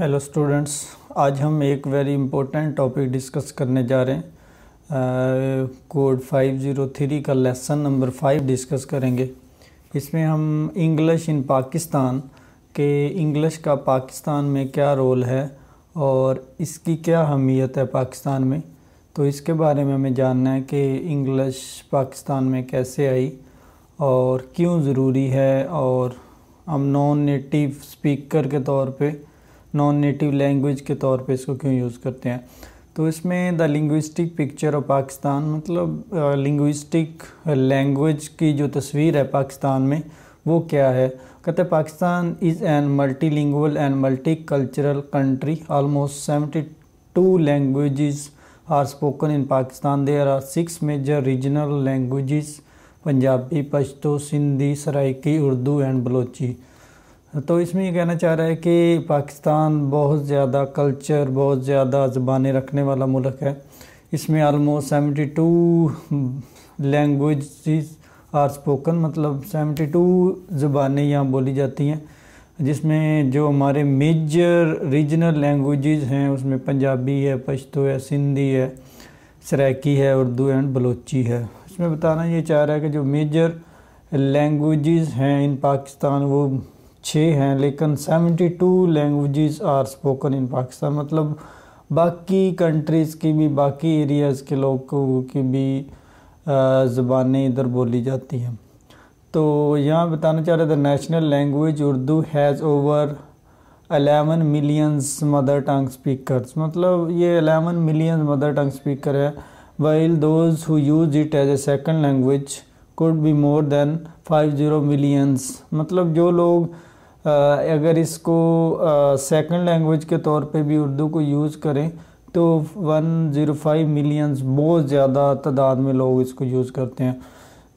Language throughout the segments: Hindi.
हेलो स्टूडेंट्स, आज हम एक वेरी इम्पोर्टेंट टॉपिक डिस्कस करने जा रहे हैं। कोड 503 का लेसन नंबर 5 डिस्कस करेंगे। इसमें हम इंग्लिश इन पाकिस्तान के इंग्लिश का पाकिस्तान में क्या रोल है और इसकी क्या अहमियत है पाकिस्तान में, तो इसके बारे में हमें जानना है कि इंग्लिश पाकिस्तान में कैसे आई और क्यों ज़रूरी है, और हम नॉन नेटिव स्पीकर के तौर पे, नॉन नेटिव लैंग्वेज के तौर पे इसको क्यों यूज़ करते हैं। तो इसमें the linguistic picture of Pakistan, मतलब लिंग्विस्टिक लैंग्वेज की जो तस्वीर है पाकिस्तान में वो क्या है। कहते हैं Pakistan is an multilingual and multi cultural country. Almost 72 languages are spoken in Pakistan. There are 6 major regional languages: Punjabi, Pashto, Sindhi, Saraiki, Urdu and Balochi. तो इसमें ये कहना चाह रहा है कि पाकिस्तान बहुत ज़्यादा कल्चर, बहुत ज़्यादा ज़बानें रखने वाला मुल्क है। इसमें आलमोस्ट 72 लैंग्वेजेस आर स्पोकन, मतलब 72 ज़बानें यहाँ बोली जाती हैं, जिसमें जो हमारे मेजर रीजनल लैंग्वेजेस हैं उसमें पंजाबी है, पश्तो है, सिंधी है, सराइकी है, उर्दू एंड बलोची है। इसमें बताना ये चाह रहा है कि जो मेजर लैंग्वेजेस हैं इन पाकिस्तान वो 6 हैं, लेकिन 72 languages are spoken in Pakistan, मतलब बाकी कंट्रीज़ की भी, बाकी एरियाज़ के लोगों की भी ज़बानें इधर बोली जाती हैं। तो यहाँ बताना चाह रहे थे national language Urdu has over 11 millions mother tongue speakers, मतलब ये 11 मिलियन मदर टंग स्पीकर है। While those who use it as a second language could be more than 50 millions, मतलब जो लोग अगर इसको सेकंड लैंग्वेज के तौर पे भी उर्दू को यूज़ करें तो 105 मिलियंस, बहुत ज़्यादा तादाद में लोग इसको यूज़ करते हैं।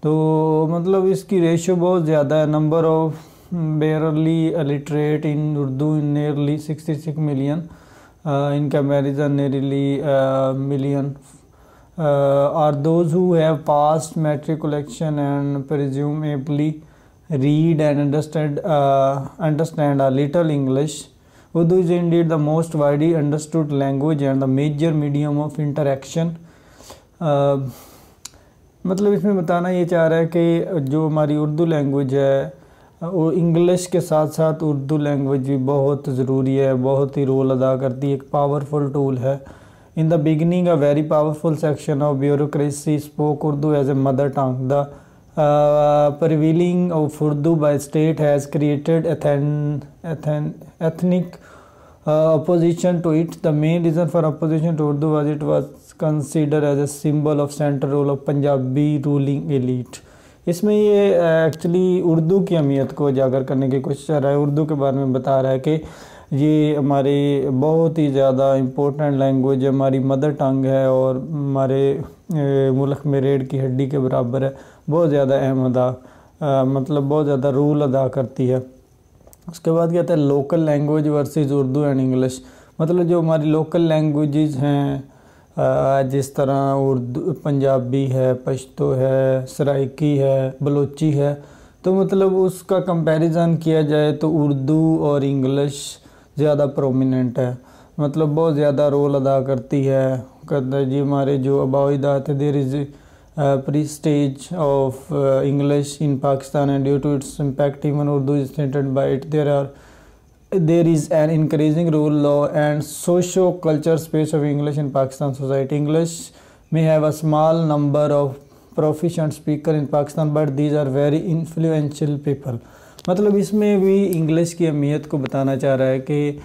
तो मतलब इसकी रेशो बहुत ज़्यादा है। Number of barely aliterate in Urdu in nearly 66 million, in comparison nearly million are those who have passed matriculation and presumably read and understand a little English. Urdu is indeed the most widely understood language and the major medium of interaction. मतलब इसमें बताना ये चाह रहा है कि जो हमारी उर्दू लैंग्वेज है वो इंग्लिश के साथ साथ उर्दू लैंग्वेज भी बहुत ज़रूरी है, बहुत ही रोल अदा करती है, एक पावरफुल टूल है। In the beginning, a very powerful section of bureaucracy spoke Urdu as a mother tongue. The prevailing of Urdu by state has created ethnic opposition to it. The main reason for opposition to Urdu was it was considered as a symbol of central role of Punjabi ruling elite. इसमें ये एक्चुअली उर्दू की अहमियत को उजागर करने की कोशिश कर रहा है। उर्दू के बारे में बता रहा है कि ये हमारी बहुत ही ज़्यादा इम्पोर्टेंट लैंग्वेज है, हमारी मदर टंग है और हमारे मुल्क में रीढ़ की हड्डी के बराबर है, बहुत ज़्यादा अहम मतलब बहुत ज़्यादा रोल अदा करती है। उसके बाद कहता है local language versus Urdu and English, मतलब जो हमारी लोकल लैंग्वेजेस हैं जिस तरह उर्दू, पंजाबी है, पश्तो है, सराइकी है, बलोची है, तो मतलब उसका कंपैरिजन किया जाए तो उर्दू और इंग्लिश ज़्यादा प्रोमिनेंट है, मतलब बहुत ज़्यादा रोल अदा करती है। कहते हैं जी हमारे जो अबाविदात है, there is prestige of English in Pakistan and due to its impact even Urdu is stated by it there is an increasing role, law and socio-culture space of English in Pakistan society. English may have a small number of proficient speaker in Pakistan but these are very influential people. मतलब इसमें भी इंग्लिश की अहमियत को बताना चाह रहा है कि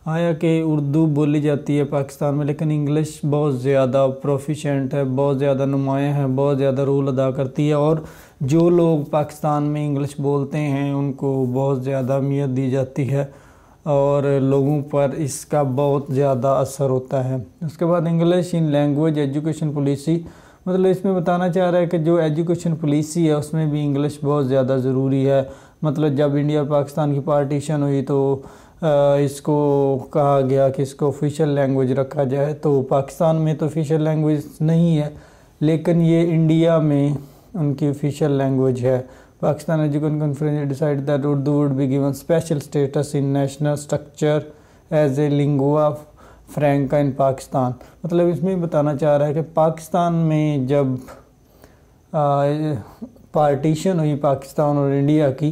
आया कि उर्दू बोली जाती है पाकिस्तान में, लेकिन इंग्लिश बहुत ज़्यादा प्रोफिशेंट है, बहुत ज़्यादा नुमायाँ है, बहुत ज़्यादा रोल अदा करती है, और जो लोग पाकिस्तान में इंग्लिश बोलते हैं उनको बहुत ज़्यादा अहमियत दी जाती है और लोगों पर इसका बहुत ज़्यादा असर होता है। उसके बाद English in language education policy, मतलब इसमें बताना चाह रहा है कि जो एजुकेशन पॉलिसी है उसमें भी इंग्लिश बहुत ज़्यादा ज़रूरी है। मतलब जब इंडिया पाकिस्तान की पार्टीशन हुई तो इसको कहा गया कि इसको ऑफिशियल लैंग्वेज रखा जाए, तो पाकिस्तान में तो ऑफिशियल लैंग्वेज नहीं है, लेकिन ये इंडिया में उनकी ऑफिशियल लैंग्वेज है। Pakistan Education Conference decided that Urdu would be given special status in national structure as a lingua franca in Pakistan. मतलब इसमें बताना चाह रहा है कि पाकिस्तान में जब पार्टीशन हुई पाकिस्तान और इंडिया की,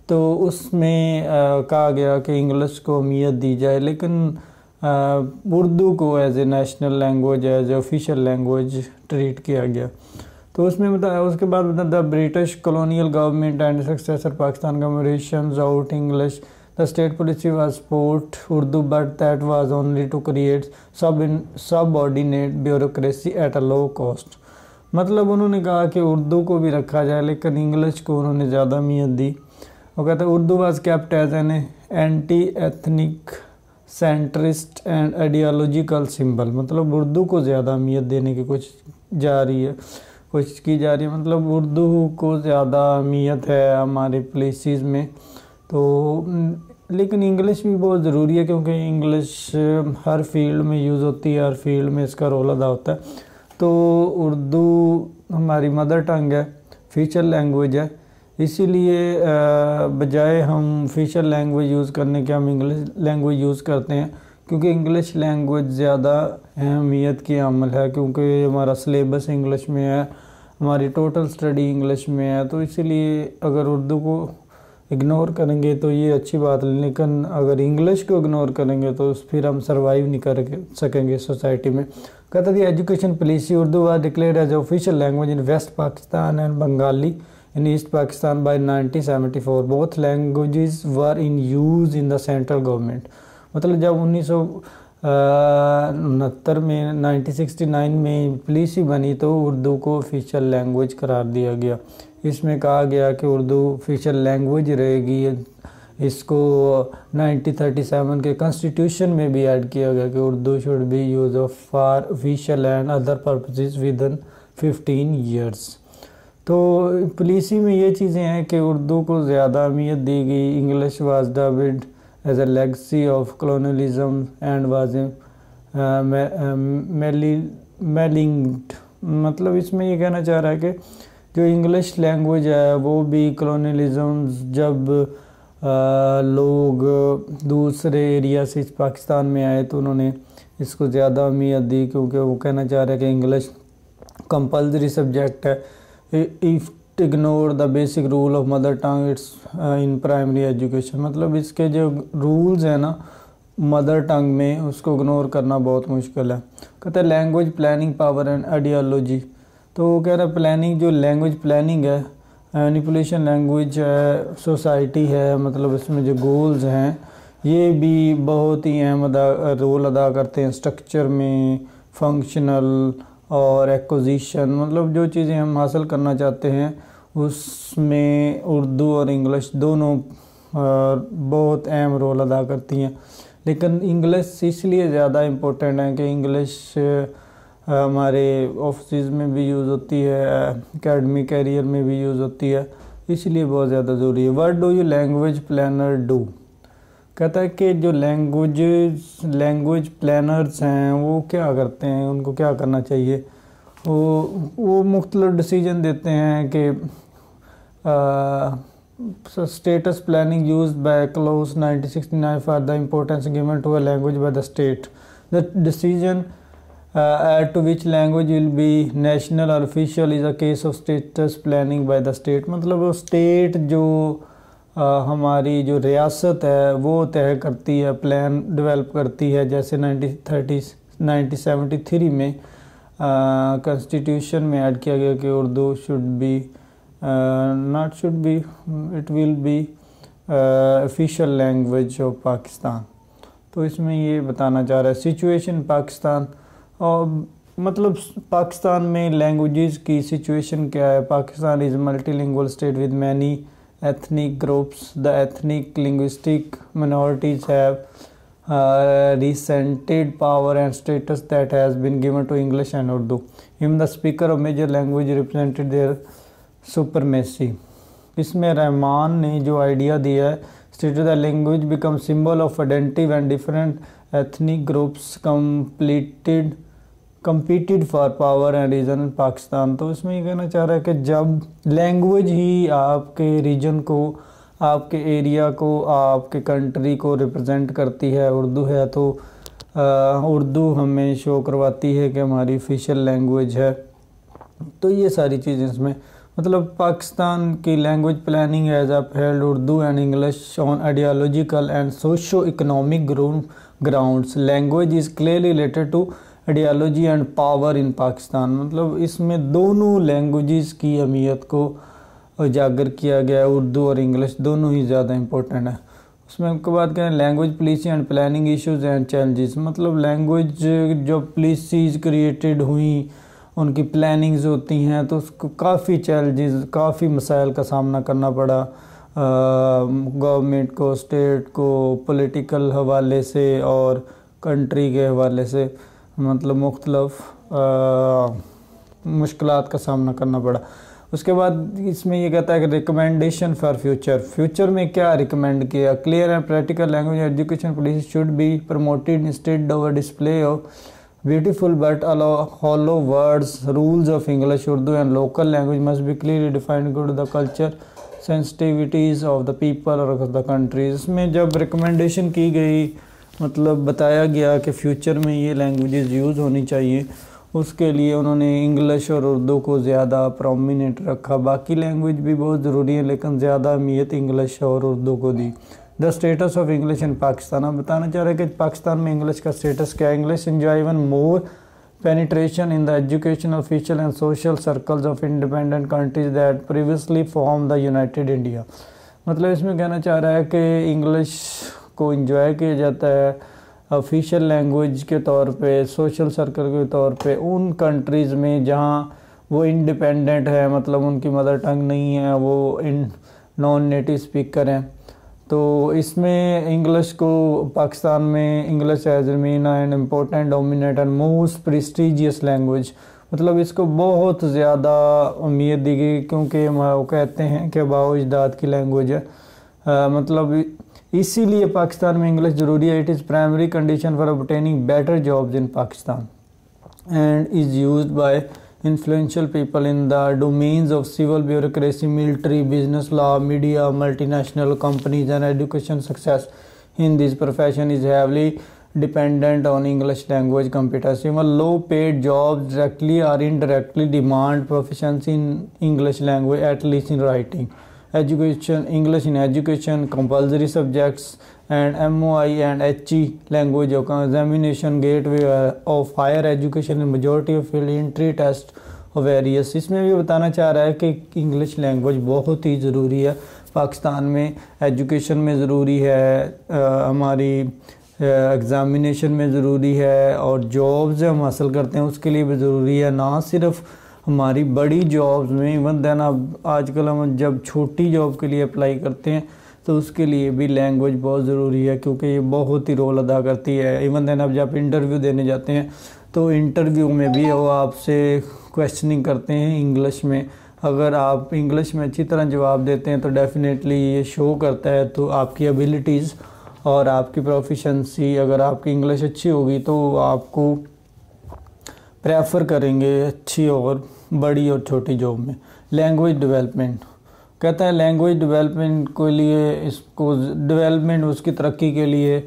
तो उसमें कहा गया कि इंग्लिश को अहमियत दी जाए, लेकिन उर्दू को as a national language, as a official language treat किया गया। तो उसमें बताया, उसके बाद बताया the British colonial government and successor Pakistan commemorations out English the state policy was support Urdu but that was only to create subordinate bureaucracy at a low cost. मतलब उन्होंने कहा कि उर्दू को भी रखा जाए, लेकिन इंग्लिश को उन्होंने ज़्यादा अहमियत दी। वो कहते हैं Urdu was kept as an anti ethnic centrist and ideological symbol. मतलब उर्दू को ज़्यादा अहमियत देने की कोशिश की जा रही है। मतलब उर्दू को ज़्यादा अहमियत है हमारे प्लेसेस में। तो लेकिन इंग्लिश भी बहुत ज़रूरी है, क्योंकि इंग्लिश हर फील्ड में यूज़ होती है, हर फील्ड में इसका रोल अदा होता है। तो उर्दू हमारी मदर टंग है, फीचर लैंग्वेज है, इसीलिए बजाय हम फीचर लैंग्वेज यूज़ करने के हम इंग्लिश लैंग्वेज यूज़ करते हैं, क्योंकि इंग्लिश लैंग्वेज ज़्यादा अहमियत की अमल है, क्योंकि हमारा सिलेबस इंग्लिश में है, हमारी टोटल स्टडी इंग्लिश में है। तो इसीलिए अगर उर्दू को इग्नोर करेंगे तो ये अच्छी बात है, लेकिन अगर इंग्लिश को इग्नोर करेंगे तो फिर हम सर्वाइव नहीं कर सकेंगे सोसाइटी में। कहता थी education policy Urdu was declared as official language in west Pakistan and Bengali in east Pakistan by 1974। Both languages were in use in the central government. मतलब जब 1969 में 1969 में पॉलिसी बनी तो उर्दू को ऑफिशियल लैंग्वेज करार दिया गया। इसमें कहा गया कि उर्दू ऑफिशियल लैंग्वेज रहेगी। इसको 1937 के कॉन्स्टिट्यूशन में भी ऐड किया गया कि Urdu should be use of for official and other purposes with in 15 years. तो पॉलिसी में ये चीज़ें हैं कि उर्दू को ज़्यादा अहमियत दी गई। English was dubbed as a legacy of colonialism and was maligned. मतलब इसमें ये कहना चाह रहा है कि जो इंग्लिश लैंग्वेज है वो भी कॉलोनियलिज्म, जब लोग दूसरे एरिया से इस पाकिस्तान में आए तो उन्होंने इसको ज़्यादा अहमियत दी, क्योंकि वो कहना चाह रहे हैं कि इंग्लिश कंपल्सरी सब्जेक्ट है। If ignore the basic rule of mother tongue it's in primary education. मतलब इसके जो रूल्स हैं ना मदर टंग में, उसको इग्नोर करना बहुत मुश्किल है। कहते हैं language planning power and ideology. तो वो कह रहा है प्लानिंग, जो लैंग्वेज प्लानिंग है, मैनिपुलेशन लैंग्वेज है, सोसाइटी है, मतलब इसमें जो गोल्स हैं ये भी बहुत ही अहम रोल अदा करते हैं स्ट्रक्चर में, फंक्शनल और एक्विजिशन। मतलब जो चीज़ें हम हासिल करना चाहते हैं उसमें उर्दू और इंग्लिश दोनों बहुत अहम रोल अदा करती हैं। लेकिन इंग्लिश इसलिए ज़्यादा इम्पोर्टेंट है कि इंग्लिश हमारे ऑफिस में भी यूज़ होती है, एकेडमिक कैरियर में भी यूज़ होती है, इसलिए बहुत ज़्यादा ज़रूरी है। What do you language planner do. कहता है कि जो लैंग्वेज प्लानर्स हैं वो क्या करते हैं, उनको क्या करना चाहिए। वो मुख्तलिफ डिसीजन देते हैं कि status planning used by clause 1969 for the importance given to a language by the state. The decision to which language will be national or official is a case of status planning by the state। मतलब वो स्टेट जो हमारी जो रियासत है वो तय करती है, प्लान डेवलप करती है। जैसे 1973 में कॉन्स्टिट्यूशन में ऐड किया गया कि Urdu should be it will be official language of Pakistan. तो इसमें ये बताना चाह रहा है सिचुएशन पाकिस्तान, और मतलब पाकिस्तान में लैंग्वेजेस की सिचुएशन क्या है। Pakistan is multilingual state with many ethnic groups. The ethnic linguistic minorities have resented power and status that has been given to English and Urdu. Even the speaker of major language represented their supremacy। इसमें रहमान ने जो आइडिया दिया है, stated the language become symbol of identity when different ethnic groups competed for power and region in Pakistan. तो इसमें ये कहना चाह रहा है कि जब लैंग्वेज ही आपके रीजन को आपके एरिया को, आपके कंट्री को रिप्रेजेंट करती है उर्दू है, तो उर्दू हमें शो करवाती है कि हमारी ऑफिशियल लैंग्वेज है। तो ये सारी चीज़ें इसमें, मतलब पाकिस्तान की language planning as upheld Urdu and English on ideological and socio economic grounds. Language is clearly related to ideology and power in Pakistan. मतलब इसमें दोनों लैंग्वेजेस की अहमियत को उजागर किया गया है, उर्दू और इंग्लिश दोनों ही ज़्यादा इम्पोर्टेंट है। उसमें आपको बात करें language policy and planning issues and challenges, मतलब लैंग्वेज जो पॉलिसीज क्रिएटेड हुई, उनकी प्लानिंग्स होती हैं, तो उसको काफ़ी चैलेंजेस, काफ़ी मसाइल का सामना करना पड़ा गवर्नमेंट को, स्टेट को, पॉलिटिकल हवाले से और कंट्री के हवाले से, मतलब मुख्तलफ मुश्किलात का सामना करना पड़ा। उसके बाद इसमें ये कहता है कि रिकमेंडेशन फॉर फ्यूचर में क्या रिकमेंड किया, clear and practical language education policy should be promoted instead of display of beautiful but hollow words, rules of English, Urdu and local language must be clearly defined to the culture sensitivities of the people or of the countries। इसमें जब रिकमेंडेशन की गई, मतलब बताया गया कि फ्यूचर में ये लैंग्वेजेस यूज़ होनी चाहिए, उसके लिए उन्होंने इंग्लिश और उर्दू को ज़्यादा प्रोमिनेंट रखा। बाकी लैंग्वेज भी बहुत ज़रूरी है, लेकिन ज़्यादा अहमियत इंग्लिश और उर्दू को दी। The status of English in Pakistan, हम बताना चाह रहे हैं कि पाकिस्तान में इंग्लिश का स्टेटस क्या है। English enjoy even more penetration in the education official and social circles of independent countries that previously form the United India. मतलब इसमें कहना चाह रहा है कि इंग्लिश को इंजॉय किया जाता है ऑफिशियल लैंग्वेज के तौर पे, सोशल सर्कल के तौर पे उन कंट्रीज़ में जहाँ वो इंडिपेंडेंट है, मतलब उनकी मदर टंग नहीं है, वो नॉन नेटिव स्पीकर हैं। तो इसमें इंग्लिश को पाकिस्तान में English as remain an important dominate and most prestigious language, मतलब इसको बहुत ज़्यादा अहमियत दी गई, क्योंकि वो कहते हैं कि बाओ अजदाद की लैंग्वेज है। मतलब इसीलिए पाकिस्तान में इंग्लिश ज़रूरी है। It is primary condition for obtaining better jobs in Pakistan and is used by influential people in the domains of civil bureaucracy, military, business, law, media, multinational companies and education. Success in this profession is heavily dependent on English language competency. Low paid jobs directly or indirectly demand proficiency in English language, at least in writing. Education, English in education, compulsory subjects and MOI and HE language examination gateway of higher education in majority of field entry test of various। इसमें भी बताना चाह रहा है कि इंग्लिश लैंग्वेज बहुत ही ज़रूरी है पाकिस्तान में, एजुकेशन में ज़रूरी है, हमारी एग्ज़ामिनेशन में ज़रूरी है, और जॉब्स हम हासिल करते हैं उसके लिए भी ज़रूरी है। ना सिर्फ हमारी बड़ी जॉब्स में, इवन देन अब आजकल हम जब छोटी जॉब के लिए अप्लाई करते हैं तो उसके लिए भी लैंग्वेज बहुत ज़रूरी है, क्योंकि ये बहुत ही रोल अदा करती है। इवन देन अब जब इंटरव्यू देने जाते हैं तो इंटरव्यू में भी वो आपसे क्वेश्चनिंग करते हैं इंग्लिश में। अगर आप इंग्लिश में अच्छी तरह जवाब देते हैं तो डेफिनेटली ये शो करता है तो आपकी एबिलिटीज़ और आपकी प्रोफिशेंसी। अगर आपकी इंग्लिश अच्छी होगी तो आपको प्रेफर करेंगे अच्छी और बड़ी और छोटी जॉब में। लैंग्वेज डेवलपमेंट कहता है लैंग्वेज डेवलपमेंट के लिए, इसको डेवलपमेंट उसकी तरक्की के लिए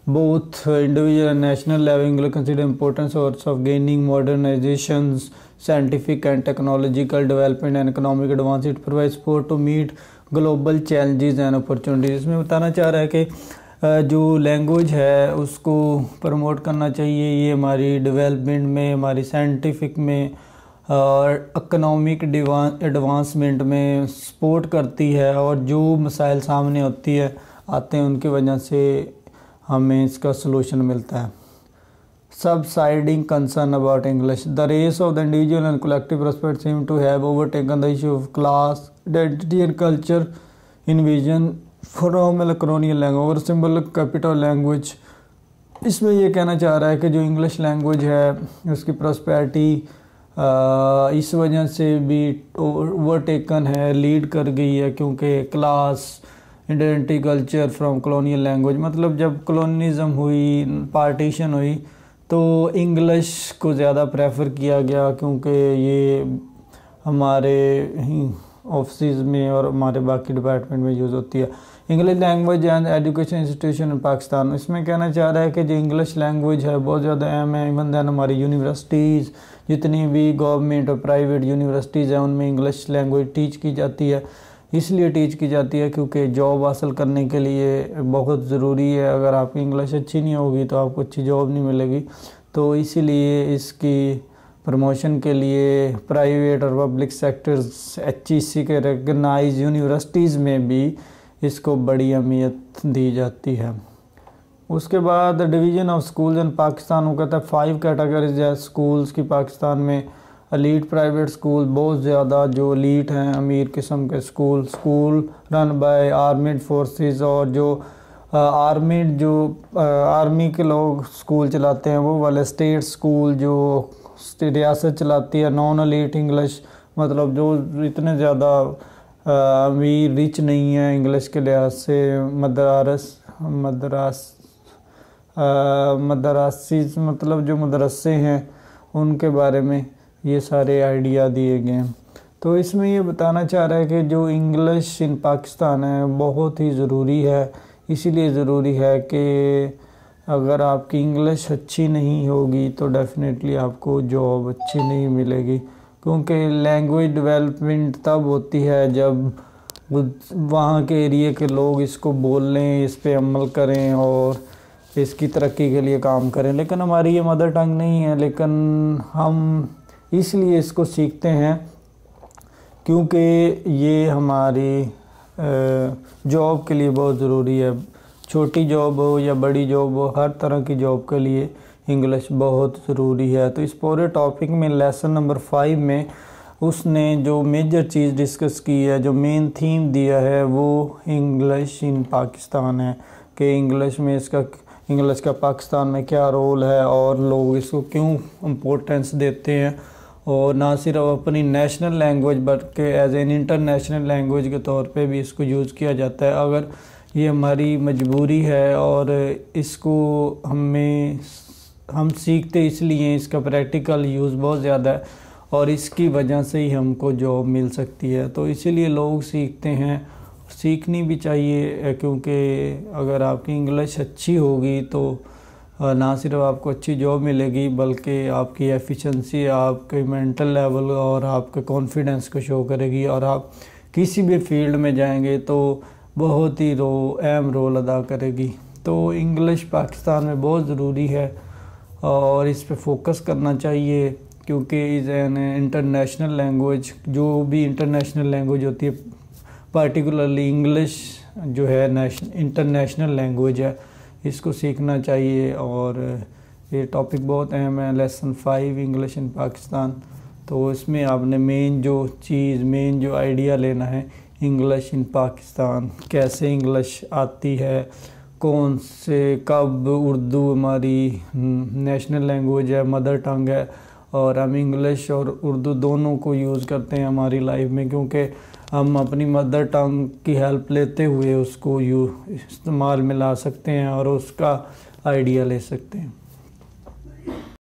both individual and national level consider importance source of gaining modernisations, scientific and technological development and economic advance. It provide support to meet global challenges and opportunities. इसमें बताना चाह रहा है कि जो लैंग्वेज है उसको प्रमोट करना चाहिए, ये हमारी डेवलपमेंट में, हमारी साइंटिफिक में और इकोनॉमिक एडवांसमेंट में सपोर्ट करती है, और जो मसाइल सामने आते हैं उनकी वजह से हमें इसका सलूशन मिलता है। Subsiding concern about English, the race of the individual and collective prospect seem to have overtaken the issue of class identity and culture invasion from colonial language और सिंबल कैपिटल लैंग्वेज। इसमें यह कहना चाह रहा है कि जो इंग्लिश लैंग्वेज है उसकी प्रॉस्पेरिटी इस वजह से भी ओवरटेकन है, लीड कर गई है, क्योंकि class identity culture from colonial language, मतलब जब कॉलोनिज्म हुई, पार्टीशन हुई, तो इंग्लिश को ज़्यादा प्रेफर किया गया, क्योंकि ये हमारे ऑफिस में और हमारे बाकी डिपार्टमेंट में यूज़ होती है। English language and education institution इन पाकिस्तान, इसमें कहना चाह रहा है कि जो इंग्लिश लैंग्वेज है बहुत ज़्यादा अहम है। इवन दैन हमारी यूनिवर्सिटीज़, जितनी भी गवर्नमेंट और प्राइवेट यूनिवर्सिटीज़ हैं, उनमें इंग्लिश लैंग्वेज टीच की जाती है। इसलिए टीच की जाती है क्योंकि जॉब हासिल करने के लिए बहुत ज़रूरी है। अगर आपकी इंग्लिश अच्छी नहीं होगी तो आपको अच्छी जॉब नहीं मिलेगी। तो इसीलिए इसकी प्रमोशन के लिए प्राइवेट और पब्लिक सेक्टर्स HEC के रिकग्नाइज यूनिवर्सिटीज़ में भी इसको बड़ी अहमियत दी जाती है। उसके बाद division of schools in Pakistan, वो कहता है 5 कैटेगरीज है स्कूल्स की पाकिस्तान में। एलीट प्राइवेट स्कूल, बहुत ज़्यादा जो एलीट हैं, अमीर किस्म के स्कूल रन बाय आर्मीड फोर्सेस, और जो आर्मी के लोग स्कूल चलाते हैं वो वाले। स्टेट स्कूल जो रियासत चलाती है। नॉन एलीट इंग्लिश, मतलब जो इतने ज़्यादा अमीर रिच नहीं है इंग्लिश के लिहाज से। मदरासीज मतलब जो मदरसे हैं उनके बारे में ये सारे आइडिया दिए गए हैं। तो इसमें ये बताना चाह रहा है कि जो इंग्लिश इन पाकिस्तान है बहुत ही ज़रूरी है। इसीलिए ज़रूरी है कि अगर आपकी इंग्लिश अच्छी नहीं होगी तो डेफिनेटली आपको जॉब अच्छी नहीं मिलेगी, क्योंकि लैंग्वेज डेवलपमेंट तब होती है जब वहाँ के एरिया के लोग इसको बोल लें, इस पे अमल करें और इसकी तरक्की के लिए काम करें। लेकिन हमारी ये मदर टंग नहीं है, लेकिन हम इसलिए इसको सीखते हैं क्योंकि ये हमारी जॉब के लिए बहुत ज़रूरी है। छोटी जॉब हो या बड़ी जॉब हो, हर तरह की जॉब के लिए इंग्लिश बहुत ज़रूरी है। तो इस पूरे टॉपिक में लेसन नंबर 5 में उसने जो मेजर चीज़ डिस्कस की है, जो मेन थीम दिया है, वो इंग्लिश इन पाकिस्तान है कि इंग्लिश का पाकिस्तान में क्या रोल है और लोग इसको क्यों इम्पोर्टेंस देते हैं। और ना सिर्फ अपनी नेशनल लैंग्वेज बल्कि एज एन इंटरनेशनल लैंग्वेज के तौर पे भी इसको यूज़ किया जाता है। अगर ये हमारी मजबूरी है और इसको हम सीखते इसलिए, इसका प्रैक्टिकल यूज़ बहुत ज़्यादा है और इसकी वजह से ही हमको जॉब मिल सकती है। तो इसीलिए लोग सीखते हैं, सीखनी भी चाहिए, क्योंकि अगर आपकी इंग्लिश अच्छी होगी तो ना सिर्फ आपको अच्छी जॉब मिलेगी बल्कि आपकी एफिशिएंसी, आपके मेंटल लेवल और आपके कॉन्फिडेंस को शो करेगी, और आप किसी भी फील्ड में जाएंगे तो बहुत ही अहम रोल अदा करेगी। तो इंग्लिश पाकिस्तान में बहुत ज़रूरी है और इस पे फोकस करना चाहिए, क्योंकि इज़ एन इंटरनेशनल लैंग्वेज। जो भी इंटरनेशनल लैंग्वेज होती है, पार्टिकुलरली इंग्लिश जो है इंटरनेशनल लैंग्वेज है, इसको सीखना चाहिए। और ये टॉपिक बहुत अहम है, लेसन 5 इंग्लिश इन पाकिस्तान। तो इसमें आपने मेन जो आइडिया लेना है, इंग्लिश इन पाकिस्तान, कैसे इंग्लिश आती है, कौन से कब उर्दू हमारी नेशनल लैंग्वेज है, मदर टंग है, और हम इंग्लिश और उर्दू दोनों को यूज़ करते हैं हमारी लाइफ में, क्योंकि हम अपनी मदर टंग की हेल्प लेते हुए उसको इस्तेमाल में ला सकते हैं और उसका आइडिया ले सकते हैं।